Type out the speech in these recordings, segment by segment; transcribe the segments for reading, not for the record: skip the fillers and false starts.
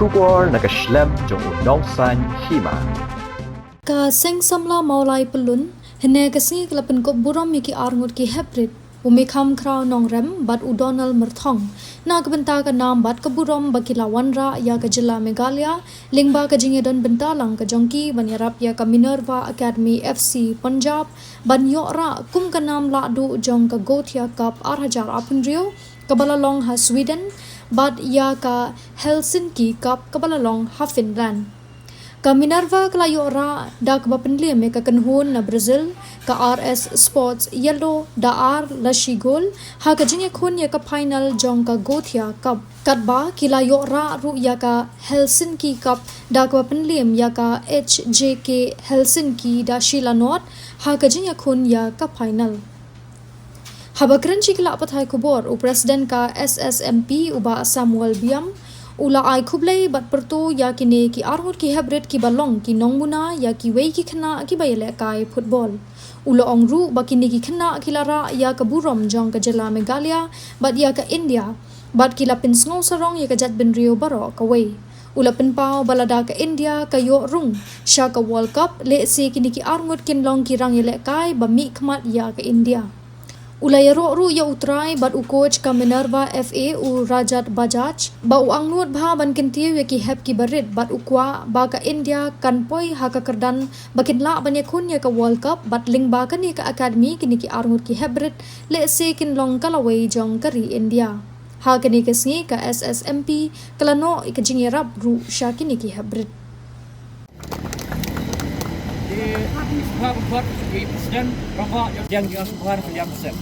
Shubor nakaslem jong unongsan hima. Ka seng samla maulai pelun, hene kasni kelapen kop buram miki arngut ki hybrid. Umikam krau nong rem bat udonal merthong. Na kebenta ka nam bat keburam baki lawan ra ya ke jela Meghalaya, lingba ke jingedon bentalang ke jongki banyarap ya ke Minerva Academy FC Punjab, ban yok ra kum ke nam lakdu jong ke Gothia Cup Arhajar Apundrio, ke balalong ha Sweden, bat ya ke Helsinki Cup ke balalong ha Finland. Ka Minerva kelayu ora da ke bapenlim ke kenhun na Brazil ka RS Sports Yellow da ar la shigol ha ka jinge khun ya ka final jong ka Gothia Cup katba kilayu ra ru ya ka Helsinki Cup da ke bapenlim ya ka HJK Helsinki da Sheila Not ha ka jinge khun ya ka final. Habakran chikla pathai kubor u president ka SSMP uba Samuel Biam ula ai khublei bat pertu ya kini ki arngut ki hybrid ki balong ki nongmuna ya ki wei ki khna ki bayele kai football ula ongru bakini ki khna kilara ya ka burom jong ka jela Meghalaya bat ya ka India bat ki lapin sngo sarong ya ka jat bin rio baro ka wei ula pin pau balada ka India ka yo rung sha ka World Cup le se kini ki arngut kin long ki rang yele kai ba mi khmat ya ka India. Ulaya ru ya utrai bat u coach ka Minerva FA u Rajat Bajaj ba u angnut bha ban kintiu ya ki hep ki barit bat u kwa ba ka India kan poi ha ka kerdan bakin la ban ya khun ya ka World Cup bat ling ba ka ni ka academy kini ki arngut ki hebrit le se kin long kalawai jong kari India ha kini ka singi ka SSMP kalano ka jingerap ru sha kini ki hebrit. Buat di presiden rokok yang dilakukan yang besar.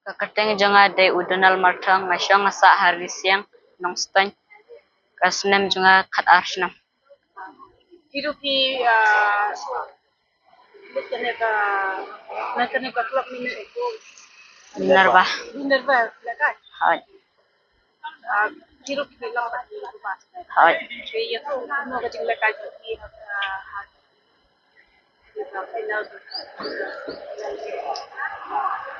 Kakateng jonga de udonal martang ngasong sa hari siang nong stan kasnem jonga kat arsnam. Hidupi nakane ka klub ni itu Minerva. Minerva lekat Hai. hidup di dalam pati rumah Hai. jadi itu no ka jing lekat di final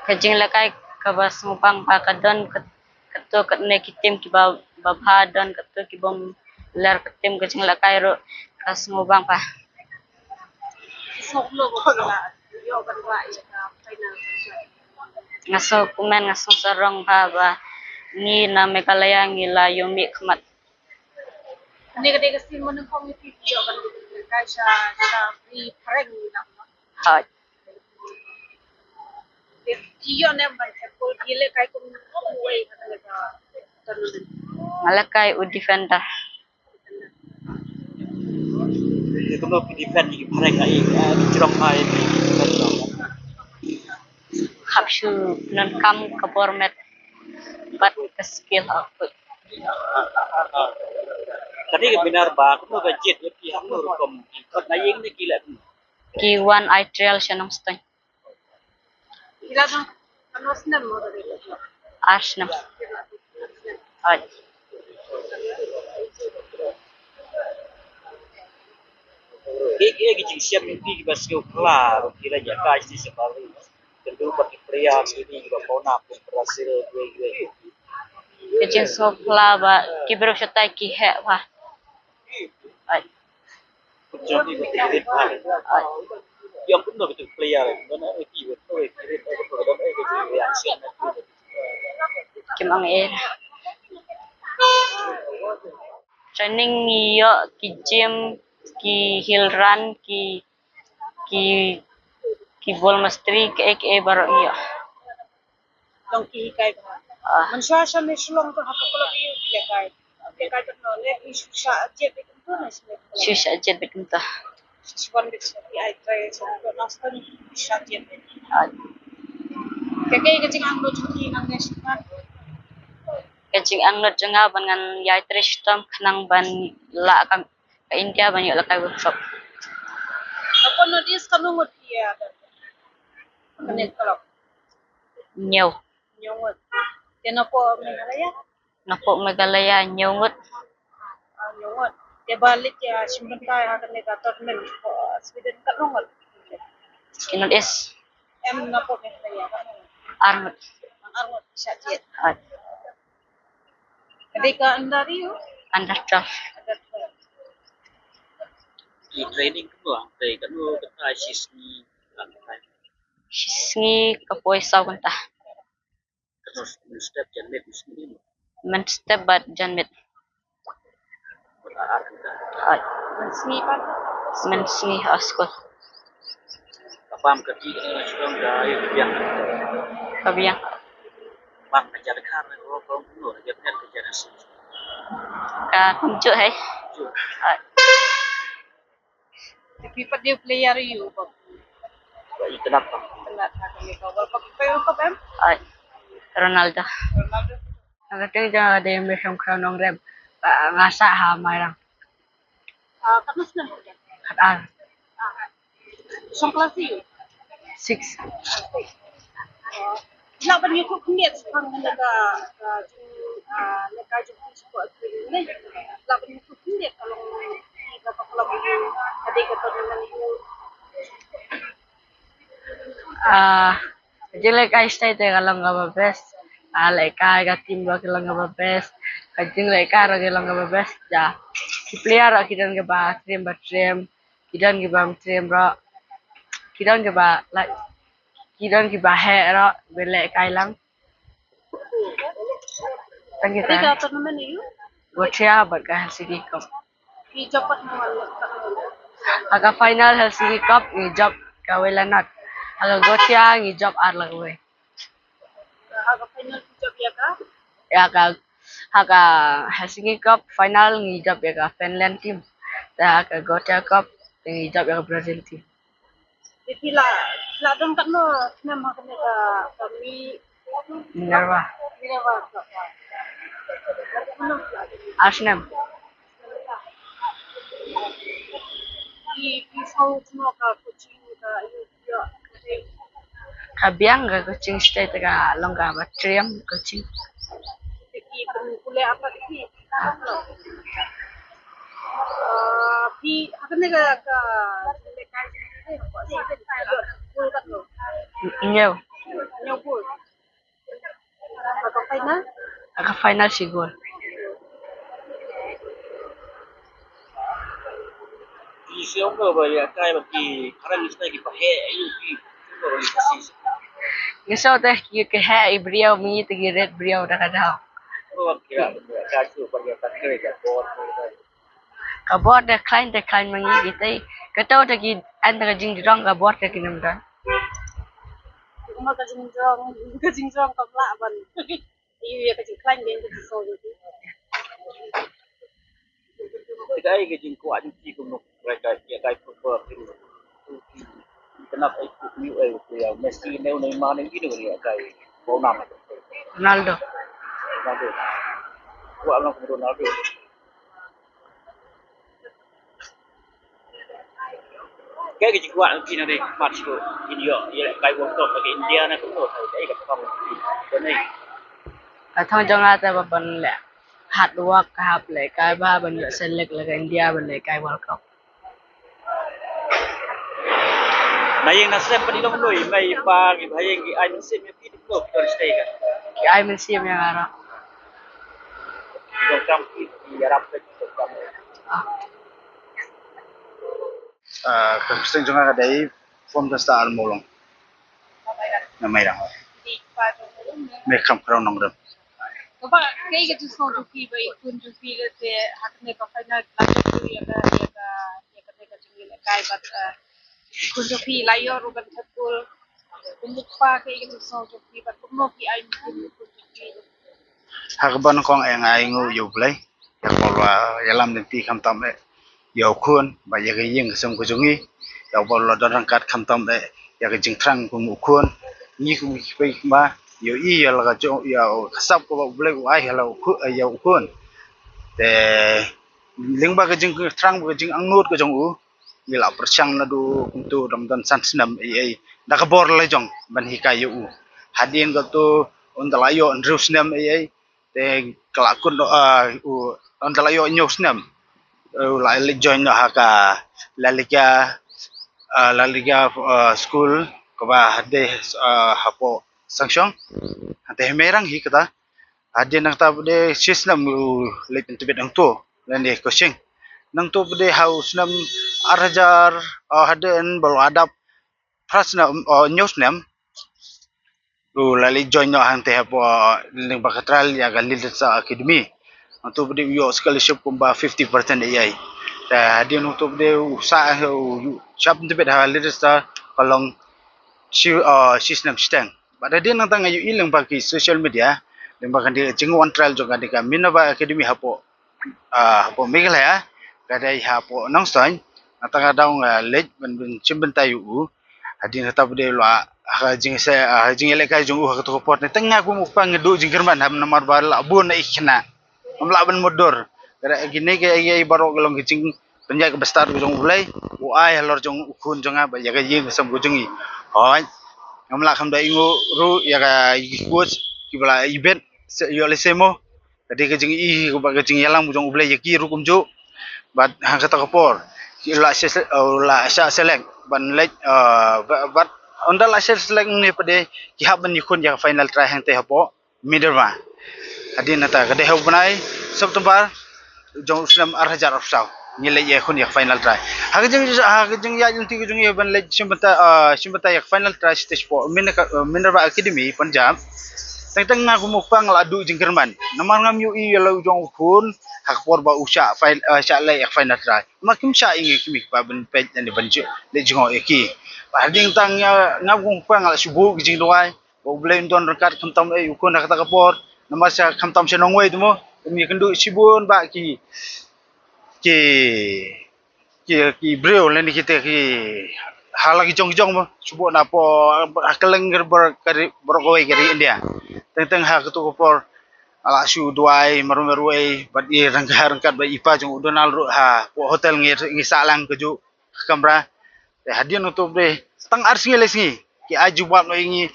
Kajing lakai kabas ngupang pakadon ketu katne kitim ki babhadon ketu ki bom ler ketim kajing lakai ro kas ngubang pa. sok lo ko la yo kan wa final Ngaso kumen ngaso sarong pa ba ni na Meghalaya ngila yomi khmat. ne ka de ka sin mon ko mi yo kan ka sa free prank na Hai. iyo ne ban ko gile kai ko way ka talaga tanun Ngalakai u defender. Itu lo defend di mereka ini jerok air Hapshu non kam kapormet bat ke skill aku. Tadi benar bah, aku mau jet ya pihak nur kom. Kot naying ni gila. Ki one eye trail shanong stan. ila dong kanos na mo de Arsnam. Hai. Gigi siap mimpi bas ke kelar, kira jaka isti sebalik. Tentu bagi pria sini juga kona pun berhasil dua. Kajing sopla ba kibro shatai ki he ba. Hai. Jadi betul yang pun betul pria, mana itu betul kira betul dan reaksi. Kimang era. training yo ki gym ki hill run ki bol mastri ke baro yo Long ki kai ba. ah Mansha sha ne shlong to hakka pula bi le kai. Le kai to no le isu sha je be to na shle. shisha jet betumta Swan bit sa ai try sa to nasta ni sha je be. ah Keke ke cing ang lo chuki nang ne shman. kecing angnot jenga bangan yai tristam khnang ban la kam ka India ban yo la kai workshop Napa no dis kanu ngot ya. Kanet kalap. nhiều Nyongot. Tena po Meghalaya. napo Meghalaya nhiều ngut Nyongot. Te balik ya simbentai hakan ne katot men po Sweden kalungot. kinot is Em napo Meghalaya kan. arngot Ang arngot sha je. ah Ketika anda riu under 12 ada Di training kan doang, dari kan lu kita sisni kan shisngi kapoy saw kanta terus step jalan sini men step bat janmet berarti kan ah senipan men sngi askol kapam ketiga sudah dari yang kabiang bang kejar kan kalau lu kejar kejar sih ka kuncu hai ah pipat dia player riu bab. itu kenapa Telat hakan ne ka World Cup em. ah Ronaldo Ronaldo. Nagating ja de mission crown nong rem ngasa ha mairang Kanas na. kat al Song kelas riu. 6 Nak bani ko kniet sang ne ka ne ka ju ko ne. Nak bani ko kniet kalau ka kalau ada ka to nan ni. Jile ka stay te galang ga best ale ka ga team lo galang ga best kajing le ka ro galang ga best ja ki player ro kidan ga ba trim kidan ga ba trim ro kidan ga ba like kidan ga ba he ro bele kai lang tangi Ada ta ka to nan ni. gotia ba ga Helsinki Cup Ki japat mo aga final Helsinki Cup ni job ka wala not aga gotia ni job ar la we haga final job ya ka. ya ka Helsinki Cup final ngidap ya ka Finland team ta ka Gotia Cup ngidap ya ka Brazil team Jadi la dong kan no nam hakan ne ka kami Minerva Minerva ka. Arsenal Di sau semua ka coaching ka ya. ka biang ka coaching state ka longga ba triam coaching Jadi kuliah apa ni? Di hakan ne ka lekai ni ko si pul kan no. nyew Nyobul. Ka final ka final sigol di siang lo ba ya kai bagi karena misalnya kita he ayu ki lo sih ngeso teh ki ha ibrio mi te red brio da ka daw lo kira kaju bagi takdir ya bot ka bot de klein mangi gitu ka taw ta ki an ta jing rong ka bot ka kinam da kuma ka jingjong ka la ban. Iyo ya ka jingklan din ka so jadi. cái jing ko anh chỉ cũng cái cái super film kenapa ikut new ya Messi Neymar yang gitu ya cái mau nama Ronaldo Ronaldo gua alam ke Ronaldo cái jing ko anh chỉ là đây match của India ya cái World Cup cái India này cũng rồi thấy cái không cái này ka thong jong ata ba ban le hard work ka hap le ka ba ban yo select la ka India ban le ka World Cup nah yang nasib penilong lo mai pa cái bayang cái anh nasib yang hidup lo kita stay kan ki ay men sim yang ara Dong kam di Arab ke kam Kasing junga kadai form da star molong na mai rang Di pa me kham khrau nong rem Bapa kayak gitu soal juki baik pun juki le te hakne ka final lagu tu ya ka te ka jingi le kai but kun juki layo rugan betul umuk pa kayak gitu soal juki but umuk ki ai mungkin kun juki Hakban kong ay ngu yu play. Ya polwa yalam nanti kam tam ya ukun ba ya ying sem ko jungi. Ya polwa dorang kat kam tam ya ke jing trang kum ukun. Ni ku pe ba yo I ya la jo ya kasap ko play ai ya ukun. Te ling ba ke jing trang ba ke jing angnut ko jong u. Gila persyang na du untuk Ramadan san senam ai da ka bor le jong ban hikai yu. Hadin ko tu ondalayo andrus nem ai te kelakun ondalayo nyos nem la join no haka la liga school ko ba hade hapo sanction hate merang hi kata hadin nang ta de system le pentibet ang to lan de coaching nang to de house nam arajar haden balu adap prasna nyos nem lali join no hang te hapo ling bakatral ya galil sa academy untuk bede yo scholarship kumba 50% ai ta hadin untuk bede usa siap untuk bede halil sa kalong system stang pada dia nang tang ayu ilang bagi social media ling bakan dia jeng one trial jong kadika minaba academy hapo hapo megalaya kadai hapo nang stoin atang daung lej ben chimbantayu hadin tetap de la jing eleka jung ha to port ni tengah ku mupang ngedu jing german ham nomor bar la bun ikna amla ben modor kada gini ke ai baro gelong jing penjak ke bestar jung ulai u ai lor jung ukun jung ba ya ga jing sam ku jungi hoi amla kham da ingu ru ya ga coach ki bala event yo le semo tadi ke jing I ku ba ke jing yalang jung ulai ya ki ru kum ju bat hang kata kopor la sa select ban lek bat onda la select ni pade ki haban ni kun ya final try hang te hapo miderma adin nata kade hau banai september jong islam arhajar afsau ni le ye kun ya final try hagajing ya junti jung ye ban lek simbata ya final try stage po minerva academy punjab teng ngaku mupang ladu jingkerman namar ngam yu I lo jong kun hakpor ba usha file sha le yak final try makim sha ingi kimi ba ben page ni banju le jingo eki ba ding tang ya ngaku mupang la subu jing doai bo blem don rekat kamtam e ukun kata kapor namar sha kamtam se nongwei tumo mi kendu sibun ba ki breu le ni kita ki halagi jong mo subu na po akaleng ber kari India teng ha ketu kopor ala su duai maru-maruai bat I rangkat ba ipa jung Donald ru ha po hotel ngi salang keju kamera te hadian untuk de tang arsingi lesingi ki aju bat no ingi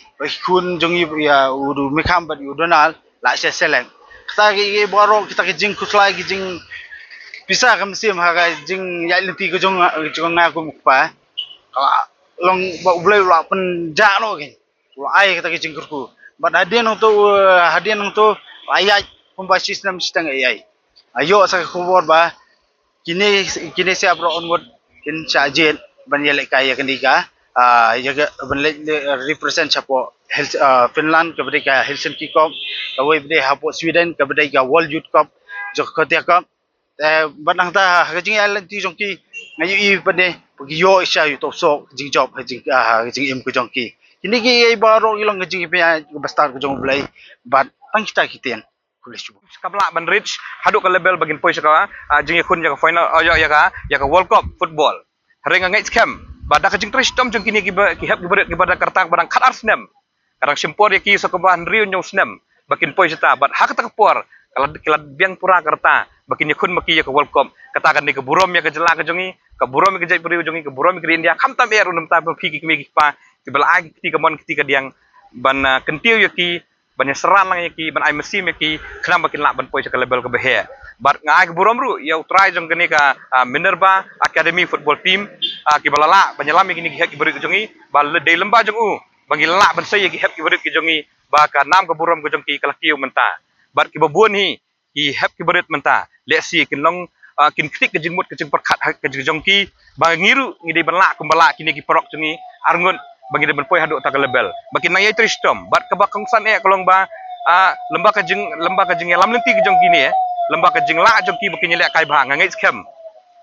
kun jung ya udu mikam bat Donald la seleng kita ki baro kita ki jing kuslai ki jing bisa kam sim ha ga jing ya lenti ke jung ngaku mukpa kala long ba ulai la pen ja no ki ai kita ki jing kurku but hadian untuk ayat pembasis nam sistem AI ayo sa kubor ba kini siap ro onward kin sajil ban yele kaya kendika jaga ban represent sapo Finland kepada Helsinki Cup kawai bede hapo Sweden kepada World Youth Cup Jakarta Cup ban ang ta kajing island ti jongki ngayu I pade pagyo isya yu top so jing job jing im ko jongki kini ki baro ilong jing ipya bastar ko jong blay but tang kita kiten kulis ju kabla ban reach haduk ke level bagin poin saka jing yakun ya final ya ka World Cup football harenga ngai scam bada ka jing trish tom jong kini ki hab ki bada kartang barang khat arsnem karang simpor ya ki saka ban riu nyong snem bakin poin seta but hak ta kapor kalau biang pura kerta bakin yakun maki ya ka World Cup katakan ni ke burom ya ke jela ke jongi ke burom ke jai priu jongi ke burom ke India kam tam er unum ta phi ki mi pa tibal ag ketika mon ketika diang ban kentiu yaki ban seran lang yaki ban ai mesim yaki kenam bakin lak ban poi ke level ke behe bat ngai ke burom ru ya try jong kene ka Minerva Academy football team ki balala banyalam yaki hek beri ke jongi bal de lemba jong u bangi lak ban sai yaki hek beri ke jongi ba ka nam ke burom ke jong ki kalakiu menta bat ki babuan hi ki hep ki beri menta lesi kin long kin klik ke jingmut ke jing perkat ke jong ki ba ngiru ngide ban lak kumbala kini ki perok jongi arngun bagi dia berpoy haduk tak lebel bagi nang yai tristom bat ke bakang san kolong ba lembaga jeng lam lenti ke jong kini lembaga jeng la jong ki bukan nyelek kai bang ngai scam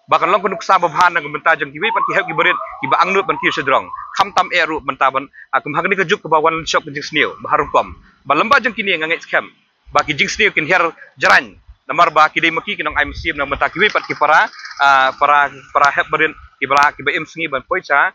bahkan long penduk sa babhan nang benta jong ki pat ki heb ki berit ki ba angnut ban ki sedrong kham tam eru benta ban akum hagni ke juk ke bawan shop jeng sneu baharum kom ba lembaga jong kini ngai scam ba ki jeng sneu kin her jaran namar ba ki dei maki kinong ai musim nang benta ki pat ki para heb berin ki ba im sngi ban poicha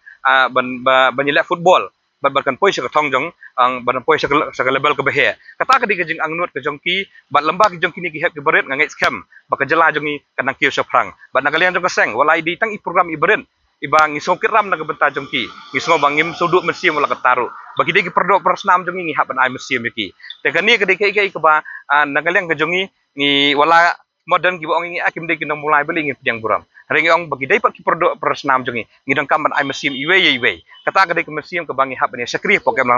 ban nyelek football ban poi sa thong jong ang ban poi sa level ke behe kata ke di jeng angnut ke jong ki bat lemba ke jong kini ki heb ki berit ngai scam ba ke jela jong ni kanang kiu sa prang bat nagalian jong keseng walai di tang i program i berin ibang ngisong kiram na benta jong ki ngisong bang ngim suduk mesim wala kataru bagi di ki perdo persnam jong ni hap ban ai mesim ki te kani ke di ke ba nagalian ke jong ni wala modern ki ba ong ni akim de ki no mulai beli ngi pjang buram ring ong bagi dai pak ki perdo persnam jong ni dang kam ban ai mesim iwe kata ke di ke mesim ke bangi hap ni sekri pok em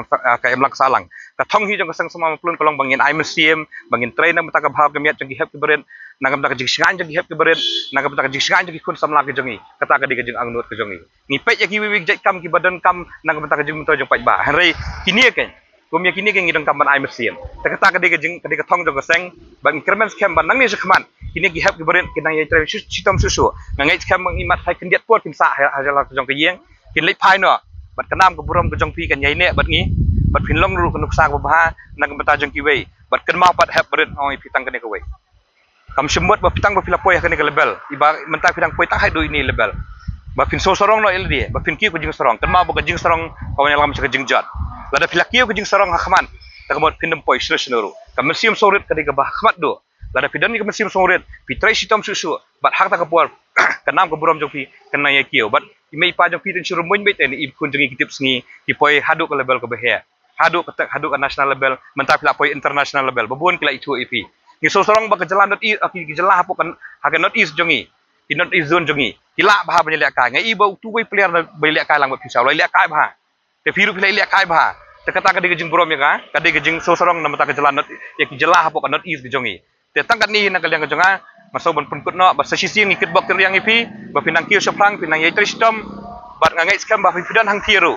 lang salang ka thong hi jong kesang semua plun kolong bangin ai mesim bangin train na mata ka bhaw ke miat jong ki hep ki berin nagam tak jing singan jong ki hep ki berin nagam tak jing singan jong ki kun samla ke jong ni kata ke di ke jong angnut ke jong ni pek ya ki wi jai kam ki badan kam nagam tak jing to jong pai ba hari kini ke kumya kini ke ngidang kam ban ai mesim ta kata ke di ke thong jong keseng bang kermen scam ban nang ni sekman kini ki hep ki berin kinang yai train sitom susu ngai scam mang imat hai kendiat pot kin sa hajala ke jong ke yeng kin lei phai no bat kanam ke buram ke jong pi kan yai ne bat ngi bat phin long ru kanuk sa ba nang beta jong ki wei bat kan ma pat hep berin oi pitang kene ke wei kam semut ba pitang ba pila poi kene ke level iba mentang pitang poi tak hai do ini level ba phin so sorong no el dia ba phin ki ko jing sorong kan ma ba jing sorong kawan yang lam ke jing jat lada pila ki ko jing sorong hakman tak mod phin poi sresnuru kam mesim sorit ke ba hakmat do lada pidan ni mesim sorit pitrai sitom susu bat hak tak puar kanam ke buram jong pi kena ye kiu bat imei pa jong pi tin suruh mun bet ni ib kun jong kitip sngi ki poi hadu ke level ke behe hadu ke national level mentang pila poi international level babun kila itu ipi ni so sorong ba ke jalan not i ki jelah apo kan haga not is jongi ki not is zone jongi kila bah banyak ka ngai iba tu wei player na belek ka lang ba pisau lai lek kai bah te firu pila lek kai bah te kata ka de jing buram ya ka de jing so sorong na mata ke jalan not ya ki jelah apo kan not is jongi te tangkat ni na kalyang jonga maso ban pun kut no ba sa sisi ngikit bok ter yang ipi ba pinang kiu soprang pinang yai tristom bat ngai scam ba pidan hang tiru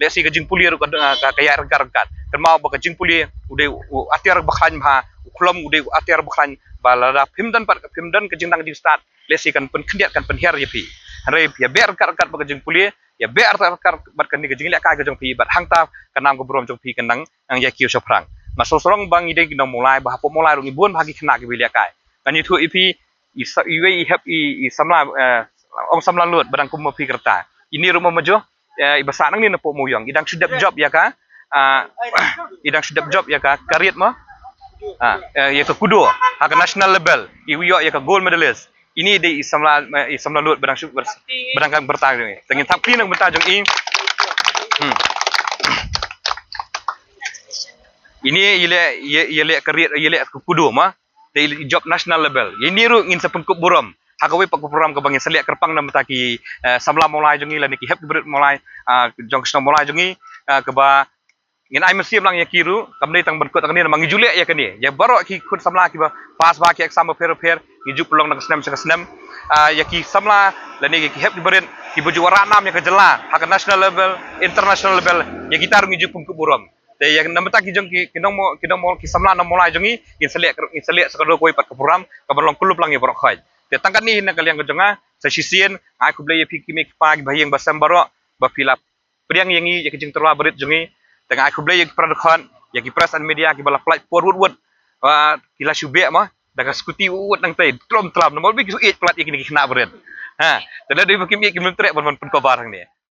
le si gajing puli ru ka kaya regar kan mau ba gajing puli ude atiar bakhan ba uklom ude atiar bakhan balada pimdan gajing nang jing start le si kan pen kendiat kan pen her yapi hare ya ber kar ba gajing puli ya ber kar bat kan ni gajing le ka gajong pi bat hang ta kanam ko brom jong pi kan nang yai kiu soprang maso sorong bang ide kinong mulai ba po mulai rung ibun bagi kena ki bilya kai kan itu ipi iwe i have i samla ong samla lut badang kum pi kerta ini rumah majo ibasa nang ni na po muyong idang sudap job ya ka idang sudap job ya ka kariet mo ya ka kudo ha ka national level iwi ya ka gold medalist ini de samla lut badang kang bertang ni tengin tap clean nang bertajong ini ile kariet ile kudo mah te job national level ini ru ngin sepengkup buram hakawe pak program ke bangin seliak kerpang nam taki samla mulai jongi la niki hep berit mulai jong sno mulai jongi ke ba ngin ai mesim lang ya kiru kamne tang benkut tang ni mangi julek ya kani ya baro ki khut samla ki ba pas ba ki exam per ngiju pelong nang senam ya ki samla la ni ki hep berit ki boju wara nam ya ke jela hak national level international level ya kita ru ngiju pengkup buram te yang namata ki jong ki kinong mo ki samla nam mulai jongi in seliak sekado koi pat ke program ka berlong kulup lang ya borok khai te tangkan ni na kaliang jonga sa sisien aku blay pi ki mek pa bahiyang basam baro ba filap priang yangi ya kijing terwa berit jongi tengah aku blay production ya ki press and media ki bala flight forward kila syube mah daga skuti wud nang te trom tram no bi ki plat ikini ki kena berit ha te da di ki mek ki mentrek bon pun ko barang ni